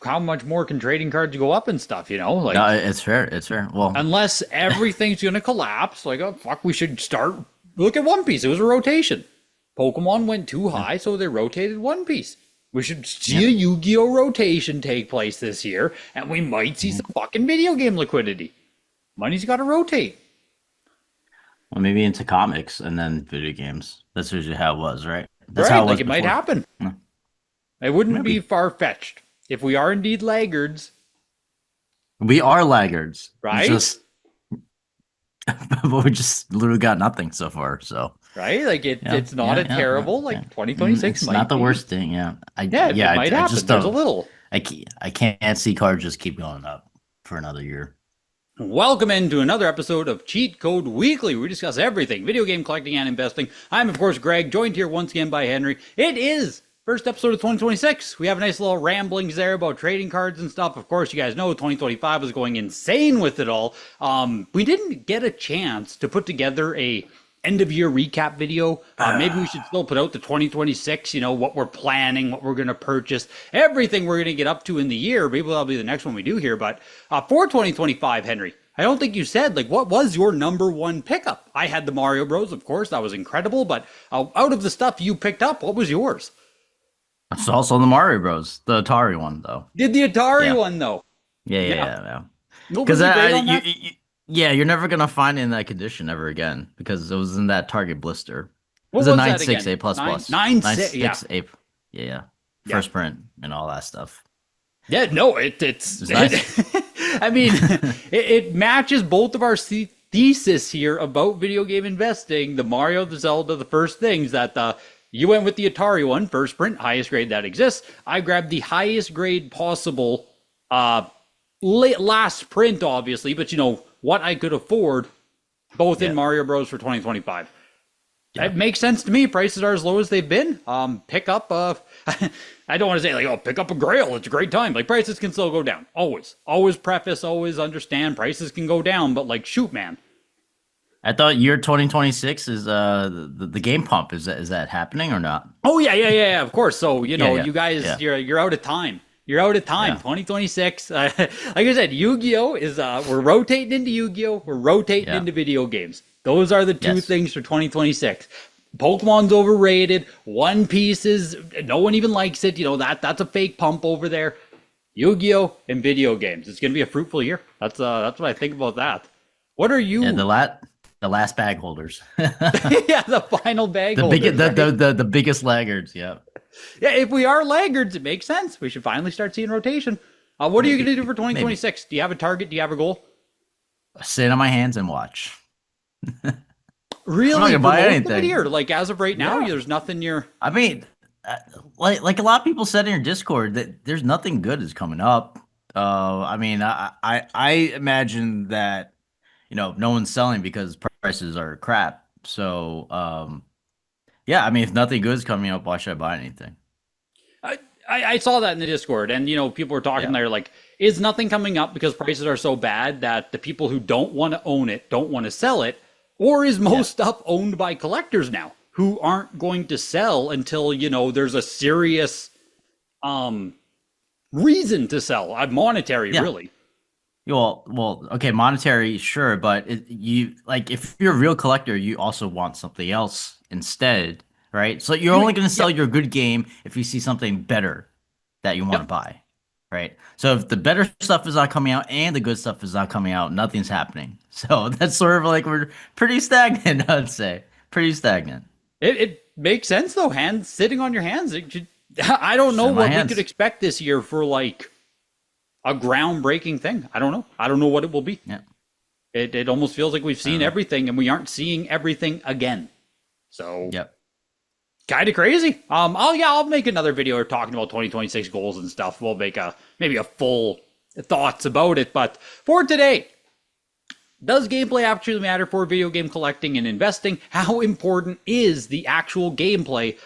how much more can trading cards go up and stuff, No, it's fair. It's fair. Well, unless everything's going to collapse, like, oh, fuck, we should start. Look at One Piece. It was a rotation. Pokemon went too high, so they rotated One Piece. We should see yeah. a Yu-Gi-Oh rotation take place this year, and we might see some fucking video game liquidity. Money's got to rotate. Well, maybe into comics and then video games. That's usually how it was, right? That's Right? how it Like, was it might before. happen. Yeah, It wouldn't be maybe. far-fetched. If we are indeed laggards, We are laggards. We right? just, but we just literally got nothing so far. So Right? Like, yeah, it's not yeah, a yeah, yeah, terrible, yeah. like, 2026 It's not might the be. worst thing. Yeah, Yeah, it might I happen. just There's a don't. little. I can't see cards just keep going up for another year. Welcome into another episode of Cheat Code Weekly, where we discuss everything video game collecting and investing. I'm, of course, Greg, joined here once again by Henry. It is first episode of 2026. We have a nice little ramblings there about trading cards and stuff. Of course, you guys know 2025 was going insane with it all. We didn't get a chance to put together a end of year recap video. Maybe we should still put out the 2026, what we're planning, what we're going to purchase, everything we're going to get up to in the year. Maybe that'll be the next one we do here. But for 2025, Henry, I don't think you said, like, what was your number one pickup? I had the Mario Bros, of course. That was incredible. But out of the stuff you picked up, what was yours? It's also the Mario Bros, the Atari one though. Did the Atari Yeah, one, though? Yeah. yeah. What was Because the grade on that? yeah, you're never gonna find it in that condition ever again because it was in that Target blister. It What was a was nine that six again? A plus Nine, plus nine, nine six. Yeah. six A. Yeah, yeah. Yeah. First print and all that stuff. Yeah, no, it's It's nice. I mean, it matches both of our thesis here about video game investing. The Mario, the Zelda, the first things that you went with the Atari one, first print, highest grade that exists. I grabbed the highest grade possible, last print, obviously, but what I could afford, both in Yeah, Mario Bros for 2025. yeah. It makes sense to me. Prices are as low as they've been. Pick up I don't want to say like, oh, pick up a grail. It's a great time. Like, prices can still go down. Always preface, always understand prices can go down, but like, shoot, man. I thought year 2026 is the game pump. Is that happening or not? Oh yeah. Of course. So Yeah, yeah, you guys, yeah, you're out of time. You're out of time. yeah. 2026. Like I said, Yu-Gi-Oh is we're rotating into Yu-Gi-Oh. We're rotating Yeah. into video games. Those are the two Yes. things for 2026. Pokemon's overrated. One Piece is no one even likes it. That's a fake pump over there. Yu-Gi-Oh and video games. It's gonna be a fruitful year. That's what I think about that. What are Yeah, you? the last bag holders. Yeah, the final bag The holders, biggest right? the biggest laggards, yeah. Yeah, if we are laggards, it makes sense. We should finally start seeing rotation. What are you Maybe. gonna do for Maybe. 2026? Do you have a target? Do you have a goal? Sit on my hands and watch. I'm not Really, gonna for buy most of it anything. here, like as of right now, Yeah. there's nothing you're. I mean, uh, like a lot of people said in your Discord that there's nothing good is coming up. I mean, I imagine that no one's selling because prices are crap. So yeah, I mean, if nothing good is coming up, why should I buy anything? I, I saw that in the Discord, and people were talking Yeah. there like, is nothing coming up because prices are so bad that the people who don't want to own it don't want to sell it, or is Yeah. most stuff owned by collectors now who aren't going to sell until there's a serious um reason to sell, monetary, Yeah. really. Okay, monetary, sure, but you like if you're a real collector, you also want something else instead, right? So you're only going to Yeah, sell your good game if you see something better that you want to yep. buy, right? So if the better stuff is not coming out and the good stuff is not coming out, nothing's happening. So that's sort of like we're pretty stagnant, I'd say. Pretty stagnant. It makes sense though. Hands sitting on your hands. I don't know Sit in my what we could hands. expect this year for like a groundbreaking thing. I don't know. I don't know what it will be. Yeah, It almost feels like we've I don't seen know. everything and we aren't seeing everything again. So Yep. kind of crazy. I'll make another video talking about 2026 goals and stuff. We'll make maybe a full thoughts about it. But for today, does gameplay actually matter for video game collecting and investing? How important is the actual gameplay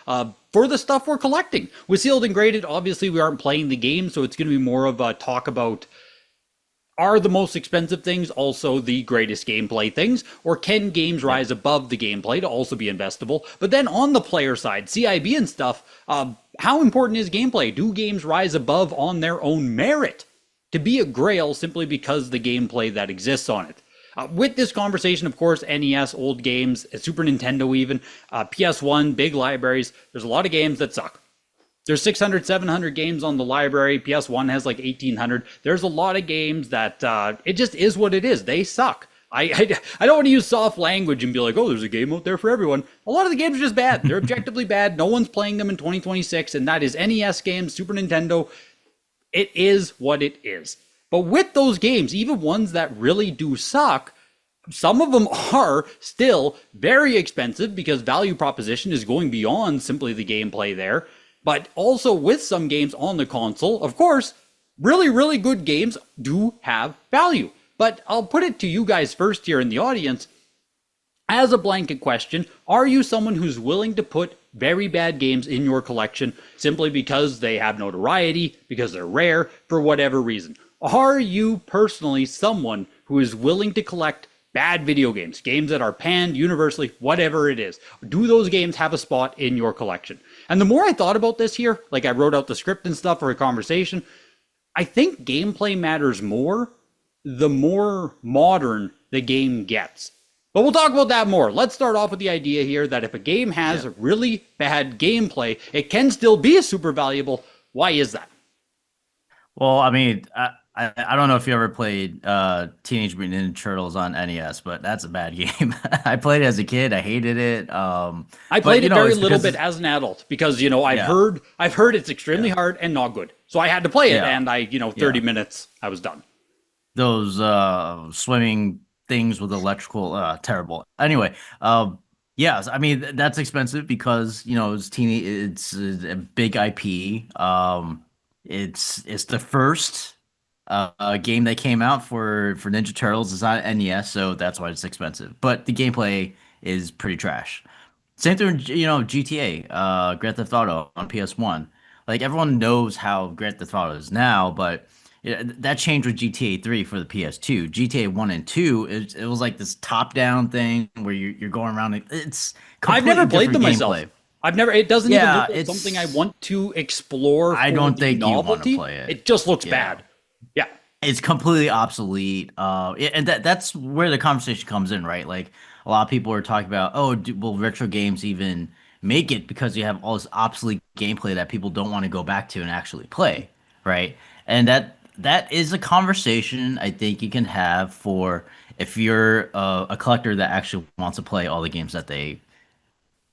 for the stuff we're collecting? With sealed and graded, obviously we aren't playing the game, so it's going to be more of a talk about, are the most expensive things also the greatest gameplay things, or can games Yep. rise above the gameplay to also be investable? But then on the player side, CIB and stuff, How important is gameplay? Do games rise above on their own merit to be a grail simply because the gameplay that exists on it? With this conversation, of course, NES, old games, Super Nintendo, even PS1, big libraries. There's a lot of games that suck. There's 600, 700 games on the library. PS1 has like 1,800. There's a lot of games that it just is what it is. They suck. I don't want to use soft language and be like, oh, there's a game out there for everyone. A lot of the games are just bad. They're objectively bad. No one's playing them in 2026, and that is NES games, Super Nintendo. It is what it is. But with those games, even ones that really do suck, some of them are still very expensive because value proposition is going beyond simply the gameplay there. But also with some games on the console, of course, really, really good games do have value. But I'll put it to you guys first here in the audience. As a blanket question, are you someone who's willing to put very bad games in your collection simply because they have notoriety, because they're rare, for whatever reason? Are you personally someone who is willing to collect bad video games, games that are panned universally, whatever it is? Do those games have a spot in your collection? And the more I thought about this here, like I wrote out the script and stuff for a conversation, I think gameplay matters more the more modern the game gets. But we'll talk about that more. Let's start off with the idea here that if a game has really bad gameplay, it can still be super valuable. Why is that? Well, I mean, I don't know if you ever played Teenage Mutant Ninja Turtles on NES, but that's a bad game. I played it as a kid. I hated it. I But played you it know, very it's little because bit as an adult because yeah, I've heard it's extremely yeah, hard and not good. So I had to play it, yeah, and 30 yeah. minutes I was done. Those swimming things with electrical, terrible. Anyway, yes, I mean that's expensive because it's a big IP. It's the first game that came out for Ninja Turtles. It's on NES, so that's why it's expensive. But the gameplay is pretty trash. Same thing, GTA, Grand Theft Auto on PS1. Like everyone knows how Grand Theft Auto is now, but that changed with GTA 3 for the PS2. GTA 1 and 2, it was like this top-down thing where you're going around. It's I've completely never played different them myself. gameplay. It doesn't even Yeah, look like something I it's. want to explore I for don't the think you want to novelty. play it. It just looks Yeah. bad. Yeah. It's completely obsolete. And that's where the conversation comes in, right? Like a lot of people are talking about, oh, will retro games even make it because you have all this obsolete gameplay that people don't want to go back to and actually play, right? And that is a conversation I think you can have for if you're a collector that actually wants to play all the games that they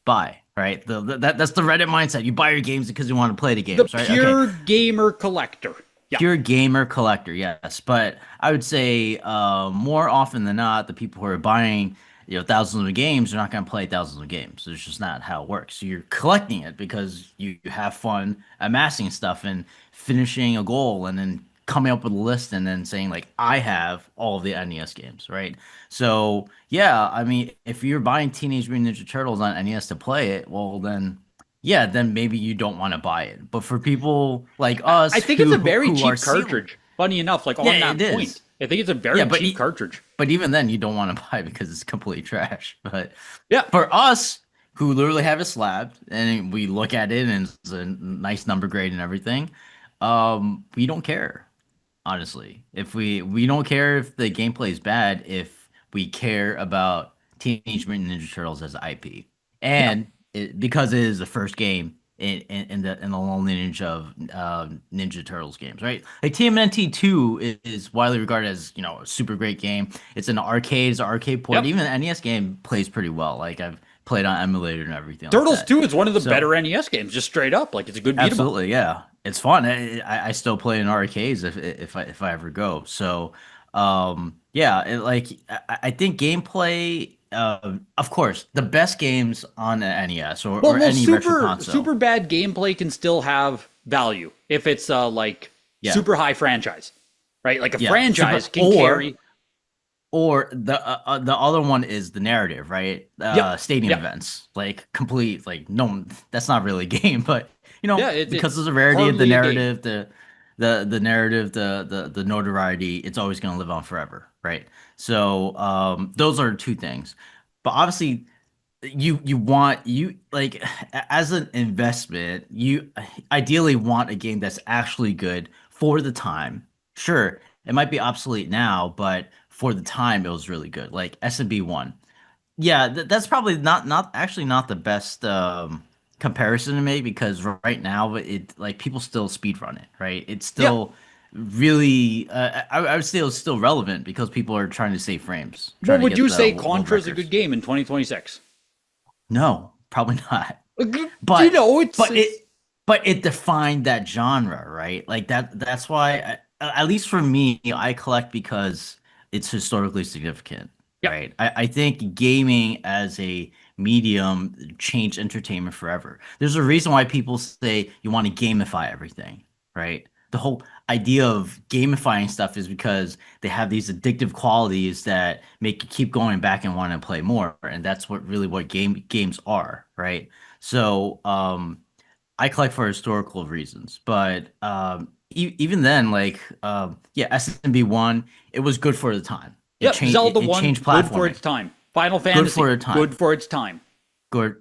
buy, right? That's the Reddit mindset. You buy your games because you want to play the The games, right? Okay, pure gamer collector. Yeah. pure gamer collector, yes. But I would say more often than not, the people who are buying thousands of games are not going to play thousands of games. It's just not how it works. So you're collecting it because you have fun amassing stuff and finishing a goal and then coming up with a list and then saying like I have all of the NES games, right? So yeah, I mean if you're buying Teenage Mutant Ninja Turtles on NES to play it, well then yeah, then maybe you don't want to buy it. But for people like I us think it's a very who are cheap sealed, cartridge. Funny enough, like yeah, on it that is. point, I think it's a Yeah, very cheap cartridge. but even then you don't want to buy it because it's complete trash. But Yeah. for us who literally have it slabbed and we look at it and it's a nice number grade and everything, we don't care, honestly. If we don't care if the gameplay is bad, if we care about Teenage Mutant Ninja Turtles as an IP, Yeah. and because it is the first game in the long lineage of Ninja Turtles games, right? Like TMNT 2 is widely regarded as a super great game. It's an arcade, it's an arcade port. Yep. Even the NES game plays pretty well. Like I've played on emulator and everything like Turtles that. 2 is one of the So. better NES games, just straight up. Like it's a good beat 'em up. Absolutely, yeah. It's fun. I still play in arcades if I ever go. So, yeah, I think gameplay. Of course, the best games on the NES or Well, any retro super console. bad gameplay can still have value if it's like Yeah, super high franchise, right? Like a yeah. franchise Super can carry. or the other one is the narrative, right? Yep. Stadium Yep. events, like complete, like no, that's not really a game, but Yeah. because of It's the rarity of the hardly a game. narrative, the narrative, the notoriety, it's always going to live on forever, right? So those are two things, but obviously you want you like as an investment, you ideally want a game that's actually good for the time. Sure, it might be obsolete now, but for the time it was really good. Like SMB one. Yeah, that's probably not actually not the best comparison to make because right now it like people still speedrun it, right? It's Yeah. still really I would say it's still relevant because people are trying to save frames, Well, trying to would get you the say world Contra is a good records. game in 2026? No, probably not. You But know, but it defined that genre, right? Like that's why at least for me, I collect because it's historically significant, yeah. right? I think gaming as a medium changed entertainment forever. There's a reason why people say you want to gamify everything, right? The whole idea of gamifying stuff is because they have these addictive qualities that make you keep going back and want to play more, and that's what games are, right? So, I collect for historical reasons, but even then, like, yeah, SMB one, it was good for the time. It Yep. changed. Zelda It 1, changed good for platforming. its time. Final Good Fantasy, for the time. good for its time. Good.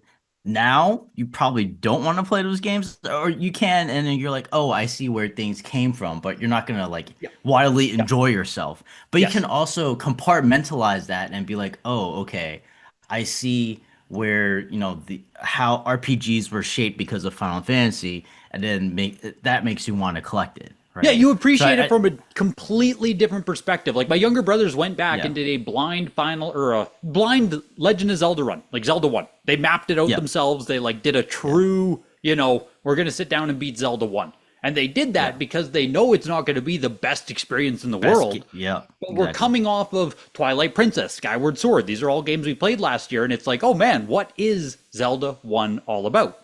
Now you probably don't want to play those games, or you can, and then you're like, oh, I see where things came from, but you're not gonna like Yeah. wildly Yeah. enjoy yourself. But you can Yes. also compartmentalize that and be like, oh, okay, I see where, the how RPGs were shaped because of Final Fantasy, and then make that makes you want to collect it, Yeah, right? you So appreciate it from a completely different perspective. Like my younger brothers went back yeah, and did a blind final or a blind Legend of Zelda run, like Zelda 1. They mapped it out yeah, themselves. They like did a yeah, true, we're going to sit down and beat Zelda 1. And they did yeah. that because they know it's not going to be the best experience in the world. Yeah, But we're exactly. coming off of Twilight Princess, Skyward Sword. These are all games we played last year and it's like, "Oh man, what is Zelda 1 all about?"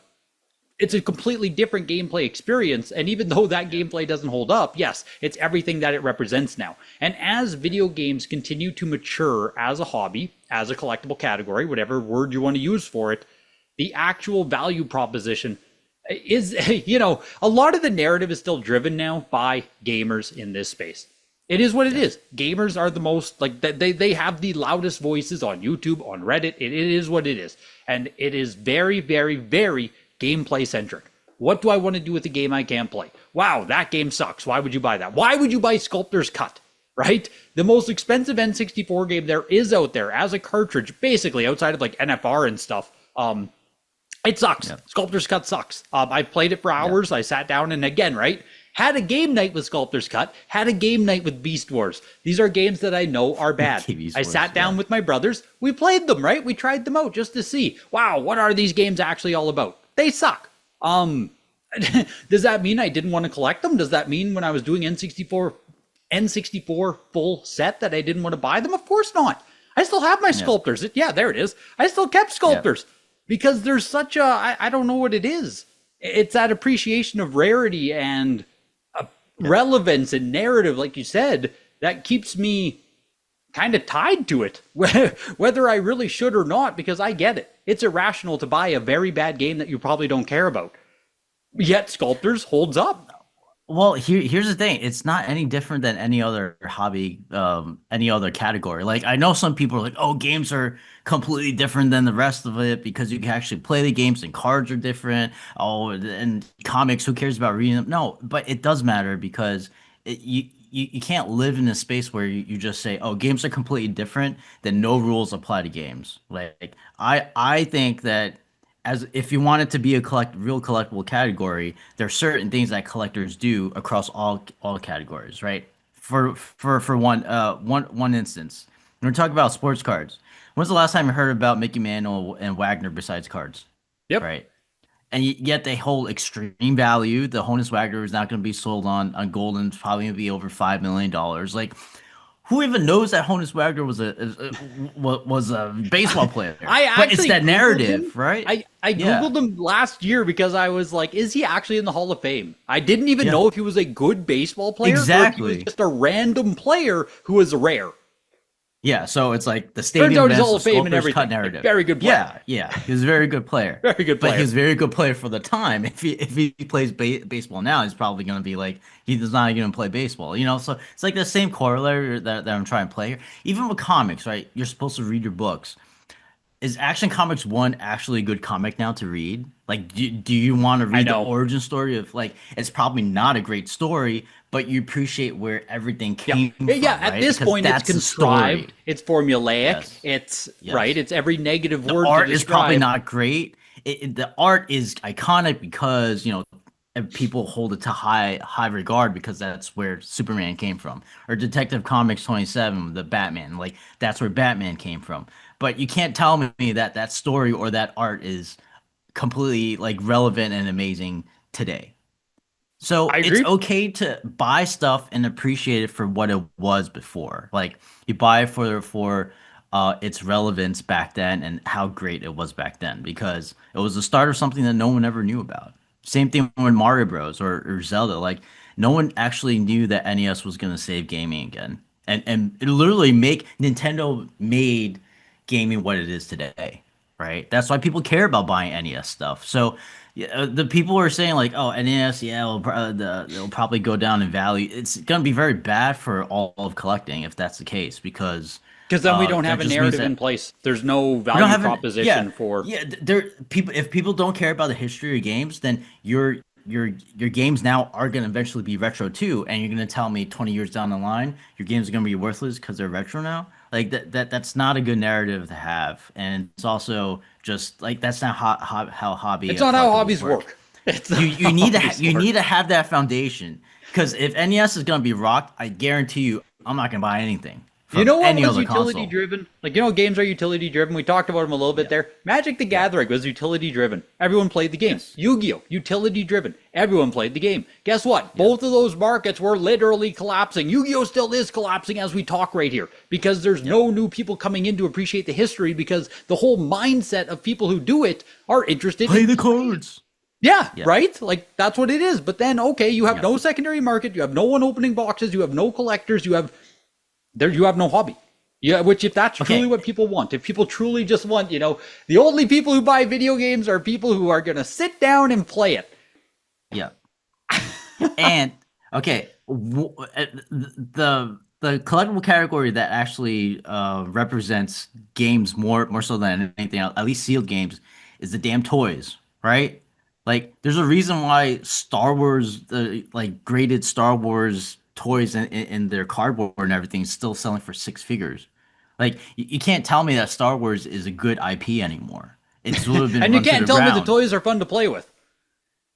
It's a completely different gameplay experience. And even though that Yeah, gameplay doesn't hold up, yes, it's everything that it represents now. And as video games continue to mature as a hobby, as a collectible category, whatever word you want to use for it, the actual value proposition is, a lot of the narrative is still driven now by gamers in this space. It is what it yes. is. Gamers are the most like they have the loudest voices on YouTube, on Reddit. It is what it is. And it is very, very, very gameplay centric. What do I want to do with a game I can't play? Wow, that game sucks. Why would you buy that? Why would you buy Sculptor's Cut? Right? The most expensive N64 game there is out there as a cartridge, basically outside of like NFR and stuff. It sucks. Yeah, Sculptor's Cut sucks. I played it for yeah. hours. I sat down and again, right? Had a game night with Sculptor's Cut, had a game night with Beast Wars. These are games that I know are bad. TV I scores, sat yeah. down with my brothers. We played them, right? We tried them out just to see, wow, what are these games actually all about? They suck. Does that mean I didn't want to collect them? Does that mean when I was doing N64 full set that I didn't want to buy them? Of course not. I still have my Yeah, sculptors. Yeah, there it is. I still kept yeah. sculptors because there's such a, I don't know what it is. It's that appreciation of rarity and Yeah. relevance and narrative, like you said, that keeps me kind of tied to it, whether I really should or not, because I get it. It's irrational to buy a very bad game that you probably don't care about. Yet Sculptors holds up. Well, here's the thing. It's not any different than any other hobby, any other category. Like I know some people are like, "Oh, games are completely different than the rest of it because you can actually play the games and cards are different. Oh, and comics, who cares about reading them?" No, but it does matter because you can't live in a space where you just say, "Oh, games are completely different," then no rules apply to games. Like I think that as if you want it to be a real collectible category, there are certain things that collectors do across all categories, right? For one instance, when we're talking about sports cards, when's the last time you heard about Mickey Mantle and Wagner besides cards, Yep. right? And yet they hold extreme value. The Honus Wagner is not going to be sold on gold and it's probably going to be over $5 million. Like, who even knows that Honus Wagner was a baseball player? I But it's actually that Googled him. narrative, right? I Yeah. Googled him last year because I was like, is he actually in the Hall of Fame? I didn't even Yeah. know if he was a good baseball player or if he was Exactly. just a random player who was rare. Yeah, so it's like the Turns stadium out he's events, Hall the of Fame and sculptors cut everything. Like, narrative. very good player. Yeah, he was a very good player. Very good But he player. was a very good player for the time. If he plays baseball now, he's probably going to be like he's not going to play baseball. So it's like the same corollary that I'm trying to play here. Even with comics, right? You're supposed to read your books. is Action Comics 1 actually a good comic now to read? Like, do you want to I read the know. origin story of, like, it's probably not a great story, but you appreciate where everything Yeah. came Yeah, from, at right? this Because point it's that's the story. contrived, it's formulaic, Yes. it's right, Yes. it's every negative The word to art is probably describe. not great. The art is iconic because, people hold it to high regard because that's where Superman came from. Or Detective Comics 27, the Batman, like that's where Batman came from. But you can't tell me that that story or that art is completely like relevant and amazing today. I So it's agree. okay to buy stuff and appreciate it for what it was before. Like you buy it for its relevance back then and how great it was back then because it was the start of something that no one ever knew about. Same thing with Mario Bros. Or Zelda. Like no one actually knew that NES was gonna save gaming again. And it literally make Nintendo made gaming what it is today, right? That's why people care about buying NES stuff. So yeah, the people are saying like, "Oh, NES, yeah, it'll probably go down in value." It's gonna be very bad for all of collecting if that's the case, because Because then we don't that have a just means narrative in that place. There's no we don't value have an proposition for. there people if people don't care about the history of games, then your games now are gonna eventually be retro too, and you're gonna tell me 20 years down the line your games are gonna be worthless because they're retro now. Like that's not a good narrative to have, and it's also just like that's not how hobby It's not how collectibles hobbies work. work. It's You not you how need to hobbies you work. need to have that foundation because if NES is gonna be rocked, I guarantee you I'm not gonna buy anything You from know what any was other utility console. driven? Like, games are utility driven. We talked about them a little bit Yeah, there. Magic the yeah, Gathering was utility driven. Everyone played the game. yes, Yu-Gi-Oh! Utility driven. Everyone played the game. Guess what? yeah. Both of those markets were literally collapsing. Yu-Gi-Oh! Still is collapsing as we talk right here because there's Yep. no new people coming in to appreciate the history because the whole mindset of people who do it are interested Play in the playing it. cards. Yeah, Yeah, right? Like that's what it is. But then okay, you have yeah. no secondary market, you have no one opening boxes, you have no collectors, you have no hobby. Yeah, which if that's truly Okay. what people want, if people truly just want, the only people who buy video games are people who are going to sit down and play it. Yeah. Yeah. And okay, the collectible category that actually represents games more so than anything else, at least sealed games, is the damn toys, right? Like, there's a reason why Star Wars, the like graded Star Wars toys in their cardboard and everything is still selling for six figures. Like, you can't tell me that Star Wars is a good IP anymore. It's sort of been And you run to can't the tell me the ground. toys are fun to play with.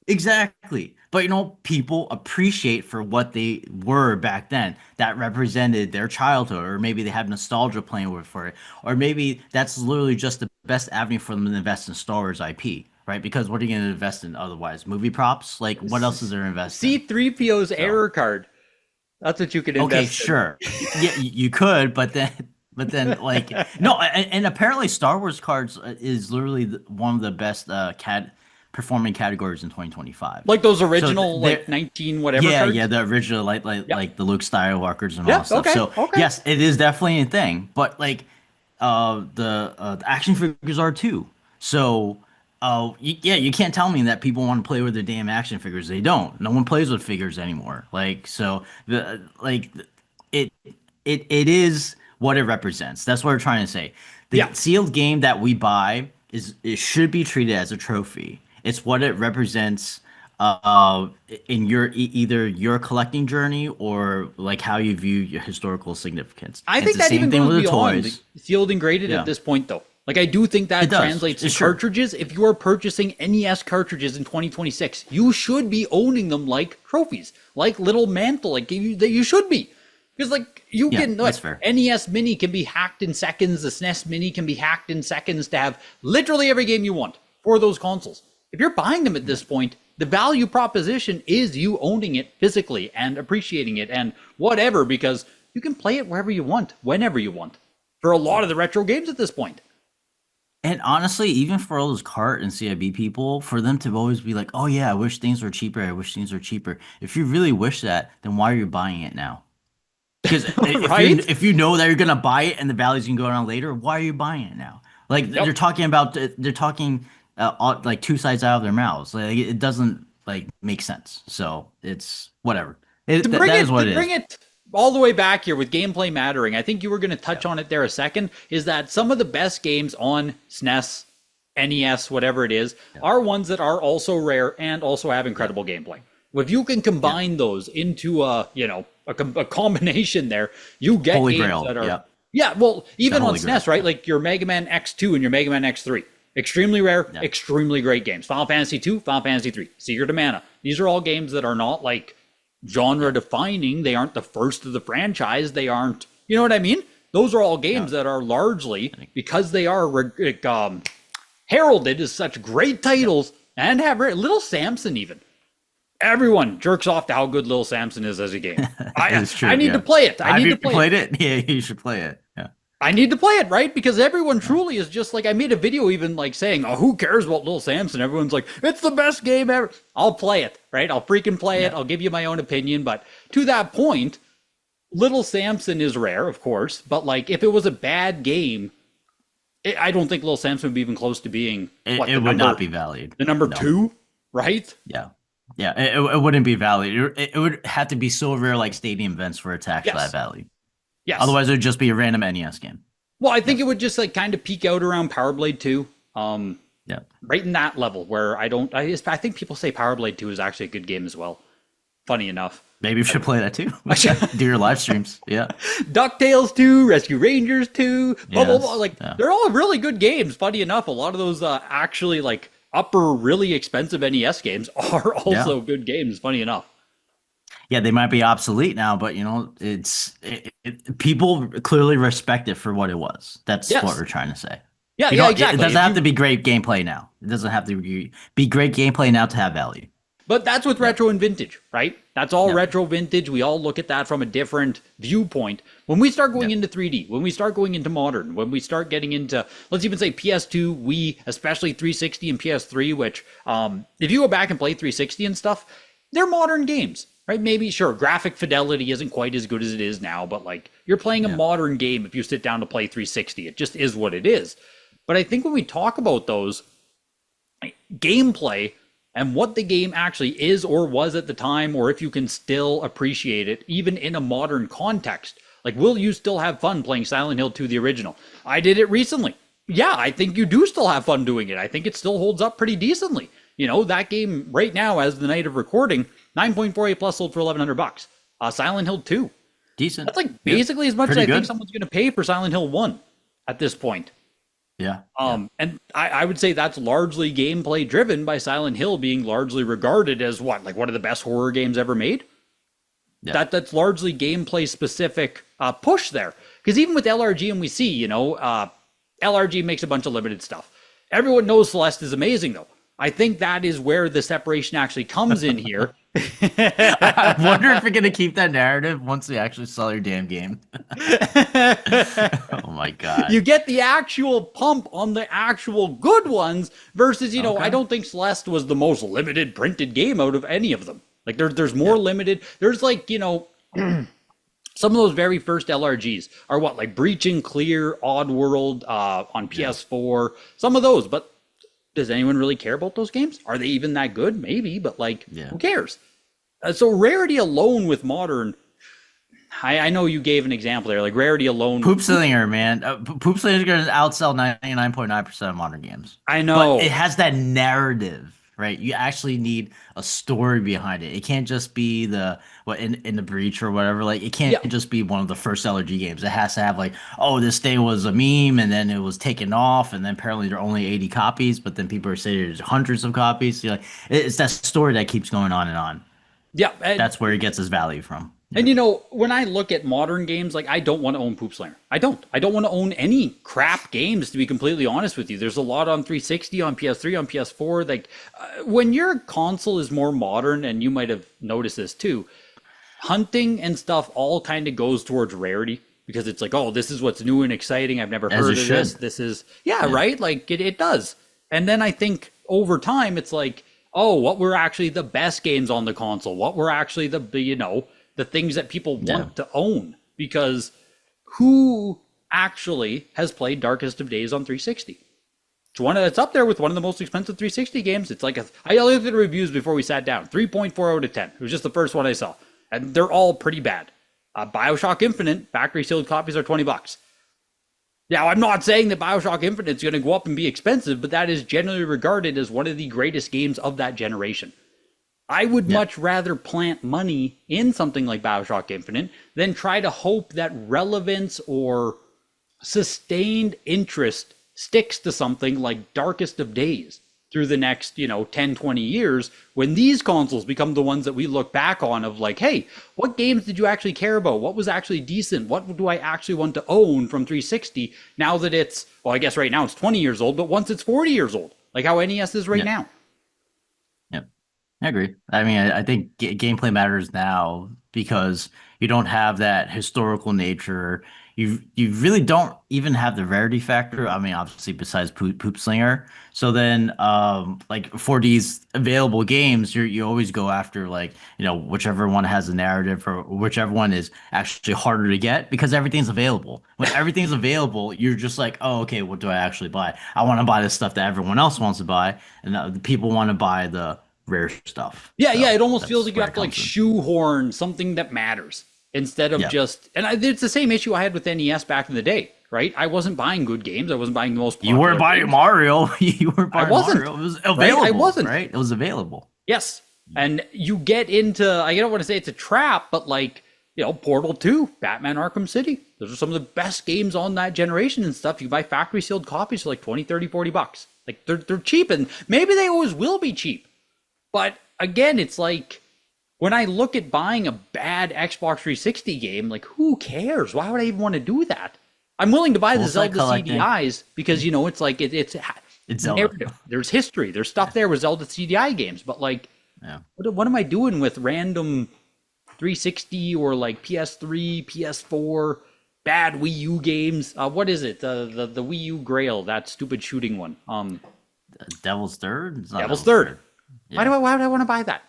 Exactly. But people appreciate for what they were back then that represented their childhood, or maybe they have nostalgia playing with for it, or maybe that's literally just the best avenue for them to invest in Star Wars IP, right? Because what are you going to invest in otherwise? Movie props? Like, what else is there to invest in? C3PO's So, error card. That's what you could okay, invest in. sure. Yeah, you could, but then, like, no, and apparently Star Wars cards is literally one of the best cat performing categories in 2025. Like those So original, there, like 19 whatever yeah, cards. the original Yep. like the Luke Skywalkers and all that Yep. stuff. Okay. So Okay. yes, it is definitely a thing. But like the action figures are too. So yeah, you can't tell me that people want to play with their damn action figures. They don't. No one plays with figures anymore. Like so the like it it is what it represents. That's what we're trying to say. The Yeah. sealed game that we buy is it should be treated as a trophy. It's what it represents uh in your either your collecting journey or like how you view your historical significance. I And it's think the that same even thing goes with the beyond toys. sealed and graded at Yeah, this point, though. Like, I do think it that does. translates to It's sure. cartridges. If you are purchasing NES cartridges in 2026, you should be owning them like trophies, like little mantle, like that you should be. Because, like, you Yeah, can, that's what, fair. NES Mini can be hacked in seconds, the SNES Mini can be hacked in seconds to have literally every game you want for those consoles. If you're buying them at Yeah. this point, the value proposition is you owning it physically and appreciating it and whatever, because you can play it wherever you want, whenever you want, for a lot Yeah. of the retro games at this point. And honestly, even for all those cart and CIB people, for them to always be like, "Oh yeah, I wish things were cheaper. I wish things were cheaper." If you really wish that, then why are you buying it now? Because Right? if you know that you're gonna buy it and the values can go down later, why are you buying it now? Like Yep. they're talking like two sides out of their mouths. Like it doesn't like make sense. So it's whatever. To That is what it bring is. it all the way back here with gameplay mattering, I think you were going to touch on it there a second, is that some of the best games on SNES, NES, whatever it is, are ones that are also rare and also have incredible gameplay. If you can combine those into a combination there, you get Holy games Grail. that are well, even on SNES, right? Like your Mega Man X2 and your Mega Man X3. Extremely rare, extremely great games. Final Fantasy 2, Final Fantasy 3, Secret of Mana. These are all games that are not like genre defining. They aren't the first of the franchise. They aren't, you know what I mean? Those are all games that are largely, because they are heralded as such great titles and have Little Samson even. Everyone jerks off to how good Little Samson is as a game. I need to play it. Have you played it? Yeah, you should play it. Yeah. I need to play it, right? Because everyone truly is just like, I made a video even like saying, oh, who cares about Little Samson? Everyone's like, it's the best game ever. I'll play it, right? I'll freaking play it. I'll give you my own opinion. But to that point, Little Samson is rare, of course. But like, if it was a bad game, I don't think Little Samson would be even close to being it would not be valued. The number 2, right? Yeah. Yeah, it wouldn't be valued. It would have to be so rare like Stadium Events for it to actually have value. Yes. Otherwise, it would just be a random NES game. Well, I think it would just like kind of peak out around Power Blade 2. Right in that level where I think people say Power Blade 2 is actually a good game as well. Funny enough. Maybe you should play that too. Do your live streams. Yeah. DuckTales 2, Rescue Rangers 2, blah, blah, blah. Like, they're all really good games. Funny enough, a lot of those actually like upper, really expensive NES games are also good games, funny enough. Yeah, they might be obsolete now, but you know, people clearly respect it for what it was. That's what we're trying to say. Yeah, exactly. It doesn't have to be great gameplay now. It doesn't have to be great gameplay now to have value. But that's with retro and vintage, right? That's all retro vintage. We all look at that from a different viewpoint. When we start going into 3D, when we start going into modern, when we start getting into, let's even say PS2, Wii, especially 360 and PS3, which if you go back and play 360 and stuff, they're modern games, right? Maybe, sure, graphic fidelity isn't quite as good as it is now, but like you're playing a modern game if you sit down to play 360. It just is what it is. But I think when we talk about those, gameplay and what the game actually is or was at the time, or if you can still appreciate it, even in a modern context. Like, will you still have fun playing Silent Hill 2, the original? I did it recently. Yeah, I think you do still have fun doing it. I think it still holds up pretty decently. You know, that game right now, as the night of recording, 9.48 plus sold for $1,100. Silent Hill 2. Decent. That's like basically as much as I think someone's going to pay for Silent Hill 1 at this point. Yeah. And I would say that's largely gameplay driven by Silent Hill being largely regarded as one of the best horror games ever made. Yeah. That's largely gameplay specific push there. Because even with LRG, and we see, you know, LRG makes a bunch of limited stuff. Everyone knows Celeste is amazing, though. I think that is where the separation actually comes in here. I wonder if you're going to keep that narrative once they actually sell your damn game. Oh my God. You get the actual pump on the actual good ones versus, you know, I don't think Celeste was the most limited printed game out of any of them. Like there's more limited. There's like, you know, some of those very first LRGs are like Breach and Clear, Oddworld on PS4, some of those, but does anyone really care about those games? Are they even that good? Maybe, but like, who cares? So rarity alone with modern, I know you gave an example there, like rarity alone. Poop Slinger, man. Poop Slinger is going to outsell 99.9% of modern games. I know. But it has that narrative, right? You actually need a story behind it. It can't just be in the Breach or whatever. Like it can't just be one of the first LRG games. It has to have like, oh, this thing was a meme and then it was taken off and then apparently there are only 80 copies, but then people are saying there's hundreds of copies. So like it's that story that keeps going on and on. Yeah, that's where it gets its value from. And you know, when I look at modern games, like I don't want to own Poop Slinger. I don't want to own any crap games, to be completely honest with you. There's a lot on 360, on PS3, on PS4. Like when your console is more modern, and you might have noticed this too, hunting and stuff all kind of goes towards rarity because it's like, oh, this is what's new and exciting. I've never heard of this. This is right. Like it does. And then I think over time, it's like, oh, what were actually the best games on the console? What were actually the things that people want to own? Because who actually has played Darkest of Days on 360? It's one that's up there with one of the most expensive 360 games. It's like I looked at the reviews before we sat down. 3.4 out of 10. It was just the first one I saw, and they're all pretty bad. BioShock Infinite factory sealed copies are $20. Now, I'm not saying that BioShock Infinite is going to go up and be expensive, but that is generally regarded as one of the greatest games of that generation. I would much rather plant money in something like BioShock Infinite than try to hope that relevance or sustained interest sticks to something like Darkest of Days through the next, 10, 20 years, when these consoles become the ones that we look back on of like, hey, what games did you actually care about? What was actually decent? What do I actually want to own from 360 now that it's, well, I guess right now it's 20 years old, but once it's 40 years old, like how NES is right now. Yep. I agree. I mean, I think gameplay matters now because you don't have that historical nature. You really don't even have the rarity factor. I mean, obviously besides Poop Slinger. So then, like for these available games, you always go after like whichever one has a narrative or whichever one is actually harder to get because everything's available. When everything's available, you're just like, oh, okay, what do I actually buy? I want to buy the stuff that everyone else wants to buy, and the people want to buy the rare stuff. Yeah, So yeah, it almost that's feels like you where have it to like comes in. shoehorn something that matters instead of Yeah. just. And it's the same issue I had with NES back in the day, right? I wasn't buying good games. I wasn't buying the most You weren't popular buying games. Mario. You weren't I buying wasn't, Mario. It was right? I available, wasn't. right? It was available. Yes. And you get into, I don't want to say it's a trap, but like, Portal 2, Batman Arkham City. Those are some of the best games on that generation and stuff. You buy factory sealed copies for like 20, 30, $40. Like they're cheap, and maybe they always will be cheap. But again, it's like when I look at buying a bad Xbox 360 game, like who cares? Why would I even want to do that? I'm willing to buy the Full set Zelda collecting. CDIs because it's like it's It's Zelda. narrative. There's history. There's stuff there with Zelda CDI games. But like, Yeah. what am I doing with random 360 or like PS3, PS4 bad Wii U games? What is it? The Wii U Grail, that stupid shooting one. Devil's Third? It's not Devil's Third. Yeah. Why would I want to buy that?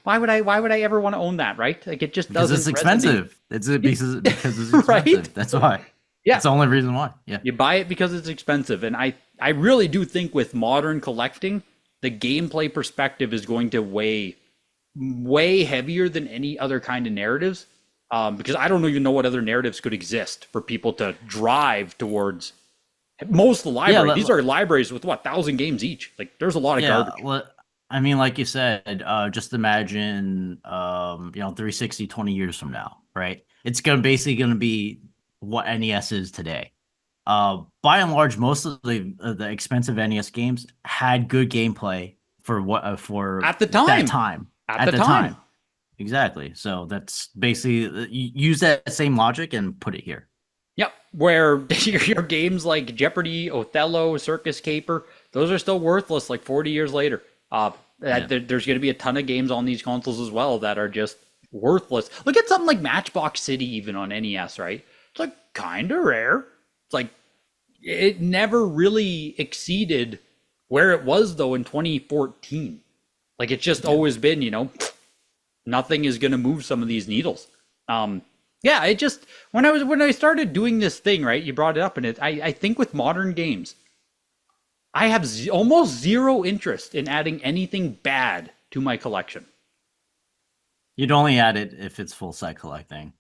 Why would I ever want to own that, right? Like it just Because doesn't it's resonate. expensive. Because it's Right? expensive. That's why. Yeah. That's the only reason why. Yeah. You buy it because it's expensive. And I really do think with modern collecting, the gameplay perspective is going to weigh way heavier than any other kind of narratives. Because I don't even know what other narratives could exist for people to drive towards. Most of the library, these are libraries with 1,000 games each. Like there's a lot of garbage. Well, I mean, like you said, just imagine, 360 20 years from now, right? It's basically gonna be what NES is today. By and large, most of the expensive NES games had good gameplay for At the time. that time. At the time. Exactly. So that's basically use that same logic and put it here. Yep, where your games like Jeopardy, Othello, Circus Caper, those are still worthless like 40 years later. There's going to be a ton of games on these consoles as well that are just worthless. Look at something like Matchbox City even on NES, right? It's like kind of rare. It's like it never really exceeded where it was though in 2014. Like it's just always been, nothing is going to move some of these needles. Yeah, it just when I started doing this thing, right? You brought it up, and I think with modern games, I have almost zero interest in adding anything bad to my collection. You'd only add it if it's full set collecting.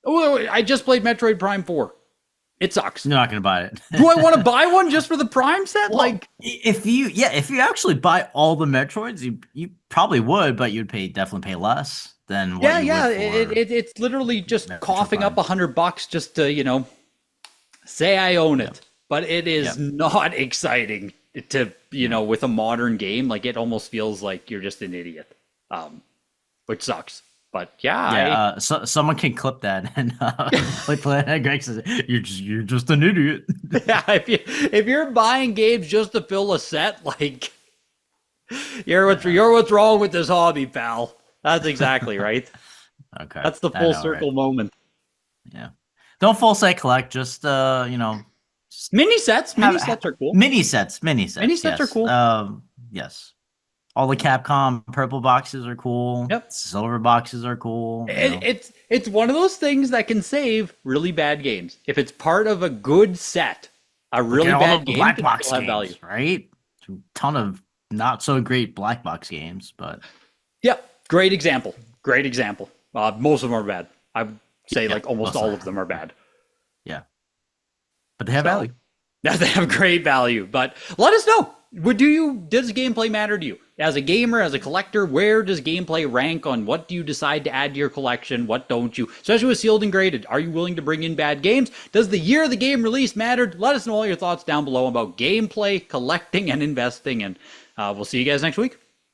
Oh, I just played Metroid Prime 4. It sucks. You're not gonna buy it. Do I want to buy one just for the Prime set? Well, like, if you actually buy all the Metroids, you probably would, but you'd definitely pay less than what you would for it's literally just Metroid coughing up Prime. $100 just to say I own it. But it is not exciting to with a modern game. Like it almost feels like you're just an idiot, which sucks. But so someone can clip that and like Greg says, you're just an idiot. yeah, if you're buying games just to fill a set, like you're what's wrong with this hobby, pal. That's exactly right. Okay, That's the full circle moment. Yeah, don't full set collect. Just Mini sets. Mini sets are cool. Mini sets. Mini sets are cool. Yes. All the Capcom purple boxes are cool. Yep. Silver boxes are cool. It's one of those things that can save really bad games. If it's part of a good set, a really bad game black can box still have games, value. right? A ton of not so great black box games, but Yep. Great example. Most of them are bad. say Yeah, like almost well all said. of them are bad. Yeah, but they have So, value. they have great value. But let us know. Does gameplay matter to you? As a gamer, as a collector, where does gameplay rank on what do you decide to add to your collection? What don't you? Especially with sealed and graded. Are you willing to bring in bad games? Does the year the game release matter? Let us know all your thoughts down below about gameplay, collecting, and investing. And we'll see you guys next week.